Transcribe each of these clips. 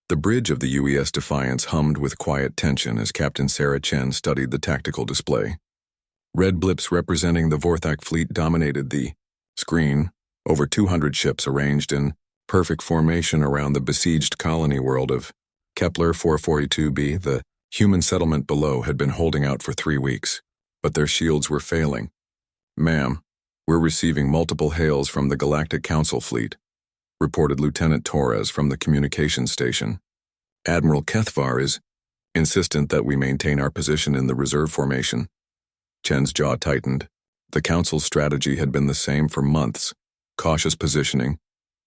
The bridge of the UES Defiance hummed with quiet tension as Captain Sarah Chen studied the tactical display. Red blips representing the Vorthak fleet dominated the screen, over 200 ships arranged in perfect formation around the besieged colony world of Kepler 442b. The human settlement below had been holding out for 3 weeks, but their shields were failing. "Ma'am, we're receiving multiple hails from the Galactic Council fleet," reported Lieutenant Torres from the communications station. "Admiral Kethvar is insistent that we maintain our position in the reserve formation." Chen's jaw tightened. The Council's strategy had been the same for months: cautious positioning,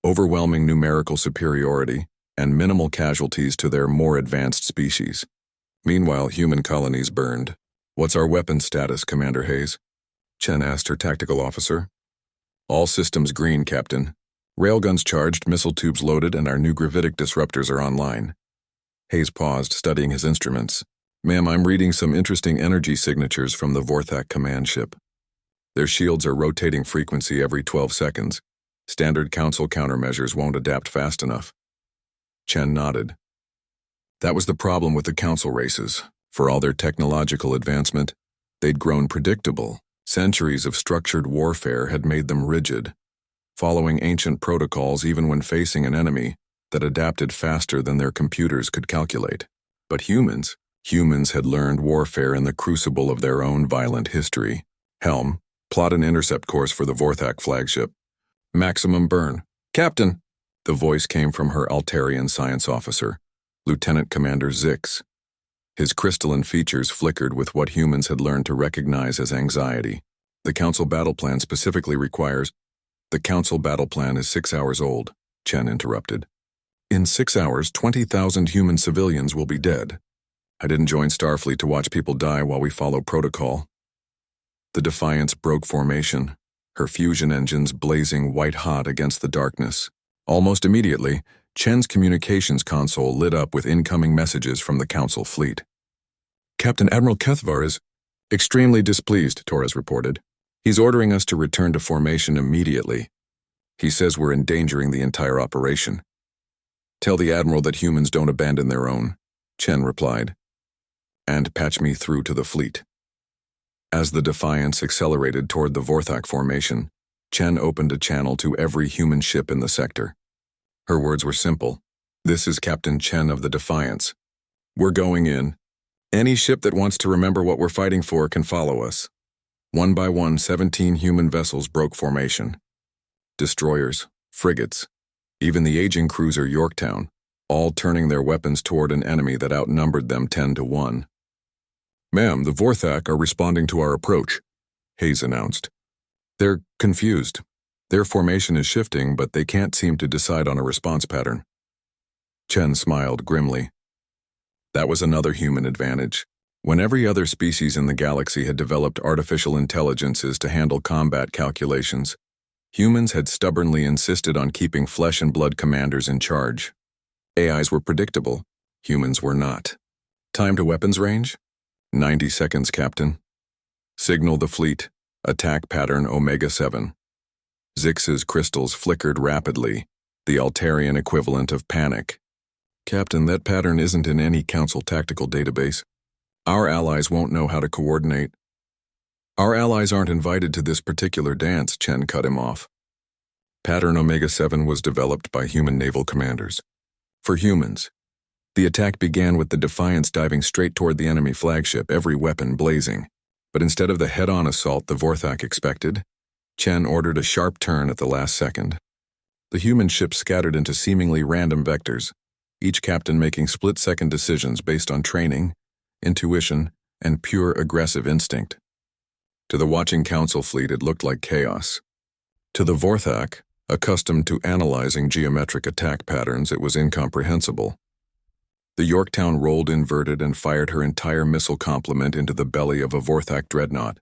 overwhelming numerical superiority, and minimal casualties to their more advanced species. Meanwhile, human colonies burned. "What's our weapons status, Commander Hayes?" Chen asked her tactical officer. "All systems green, Captain. Railguns charged, missile tubes loaded, and our new gravitic disruptors are online." Hayes paused, studying his instruments. "Ma'am, I'm reading some interesting energy signatures from the Vorthak command ship. Their shields are rotating frequency every 12 seconds. Standard Council countermeasures won't adapt fast enough." Chen nodded. That was the problem with the Council races. For all their technological advancement, they'd grown predictable. Centuries of structured warfare had made them rigid, following ancient protocols even when facing an enemy that adapted faster than their computers could calculate. But humans had learned warfare in the crucible of their own violent history. "Helm, plot an intercept course for the Vorthak flagship. Maximum burn." "Captain!" The voice came from her Altarian science officer, Lieutenant Commander Zix. His crystalline features flickered with what humans had learned to recognize as anxiety. "The Council battle plan specifically requires—" "The Council battle plan is 6 hours old," Chen interrupted. "In 6 hours, 20,000 human civilians will be dead. I didn't join Starfleet to watch people die while we follow protocol." The Defiance broke formation, her fusion engines blazing white-hot against the darkness. Almost immediately, Chen's communications console lit up with incoming messages from the Council fleet. "Captain Admiral Kethvar is extremely displeased," Torres reported. "He's ordering us to return to formation immediately. He says we're endangering the entire operation." "Tell the Admiral that humans don't abandon their own," Chen replied. "And patch me through to the fleet." As the Defiance accelerated toward the Vorthak formation, Chen opened a channel to every human ship in the sector. Her words were simple. "This is Captain Chen of the Defiance. We're going in. Any ship that wants to remember what we're fighting for can follow us." One by one, 17 human vessels broke formation. Destroyers, frigates, even the aging cruiser Yorktown, all turning their weapons toward an enemy that outnumbered them 10-1. "Ma'am, the Vorthak are responding to our approach," Hayes announced. "They're confused. Their formation is shifting, but they can't seem to decide on a response pattern." Chen smiled grimly. That was another human advantage. When every other species in the galaxy had developed artificial intelligences to handle combat calculations, humans had stubbornly insisted on keeping flesh and blood commanders in charge. AIs were predictable. Humans were not. "Time to weapons range?" 90 seconds, Captain." "Signal the fleet. Attack pattern Omega-7. Zix's crystals flickered rapidly, the Altarian equivalent of panic. "Captain, that pattern isn't in any Council tactical database. Our allies won't know how to coordinate." "Our allies aren't invited to this particular dance," Chen cut him off. Pattern Omega-7 was developed by human naval commanders. For humans. The attack began with the Defiance diving straight toward the enemy flagship, every weapon blazing. But instead of the head-on assault the Vorthak expected, Chen ordered a sharp turn at the last second. The human ship scattered into seemingly random vectors, each captain making split-second decisions based on training, intuition, and pure aggressive instinct. To the watching Council fleet, it looked like chaos. To the Vorthak, accustomed to analyzing geometric attack patterns, it was incomprehensible. The Yorktown rolled inverted and fired her entire missile complement into the belly of a Vorthak dreadnought.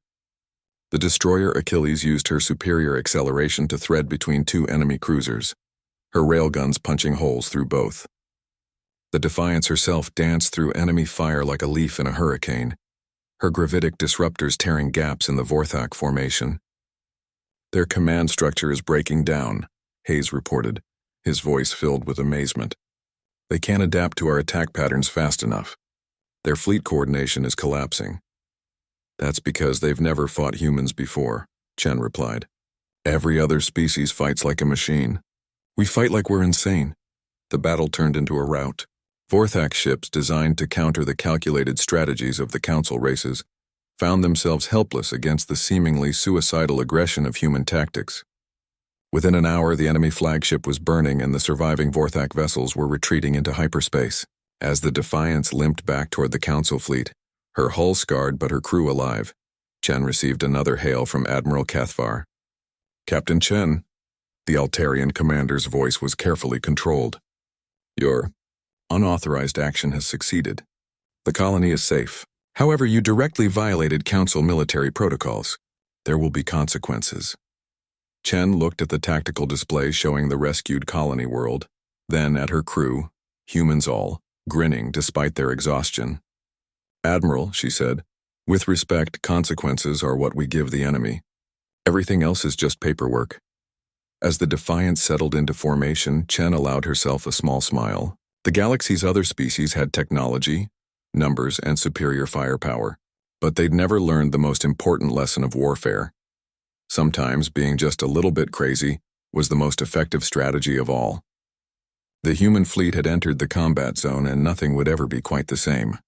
The destroyer Achilles used her superior acceleration to thread between 2 enemy cruisers, her railguns punching holes through both. The Defiance herself danced through enemy fire like a leaf in a hurricane, her gravitic disruptors tearing gaps in the Vorthak formation. "Their command structure is breaking down," Hayes reported, his voice filled with amazement. They can't adapt to our attack patterns fast enough. Their fleet coordination is collapsing. That's because they've never fought humans before, Chen replied. Every other species fights like a machine. We fight like we're insane. The battle turned into a rout. Vorthak ships designed to counter the calculated strategies of the Council races found themselves helpless against the seemingly suicidal aggression of human tactics. Within an hour, the enemy flagship was burning and the surviving Vorthak vessels were retreating into hyperspace. As the Defiance limped back toward the Council fleet, her hull scarred but her crew alive, Chen received another hail from Admiral Cathvar. Captain Chen, the Altarian commander's voice was carefully controlled. Your unauthorized action has succeeded. The colony is safe. However, you directly violated Council military protocols. There will be consequences. Chen looked at the tactical display showing the rescued colony world, then at her crew, humans all, grinning despite their exhaustion. Admiral, she said, with respect, consequences are what we give the enemy. Everything else is just paperwork. As the Defiance settled into formation, Chen allowed herself a small smile. The galaxy's other species had technology, numbers, and superior firepower, but they'd never learned the most important lesson of warfare. Sometimes being just a little bit crazy was the most effective strategy of all. The human fleet had entered the combat zone and nothing would ever be quite the same.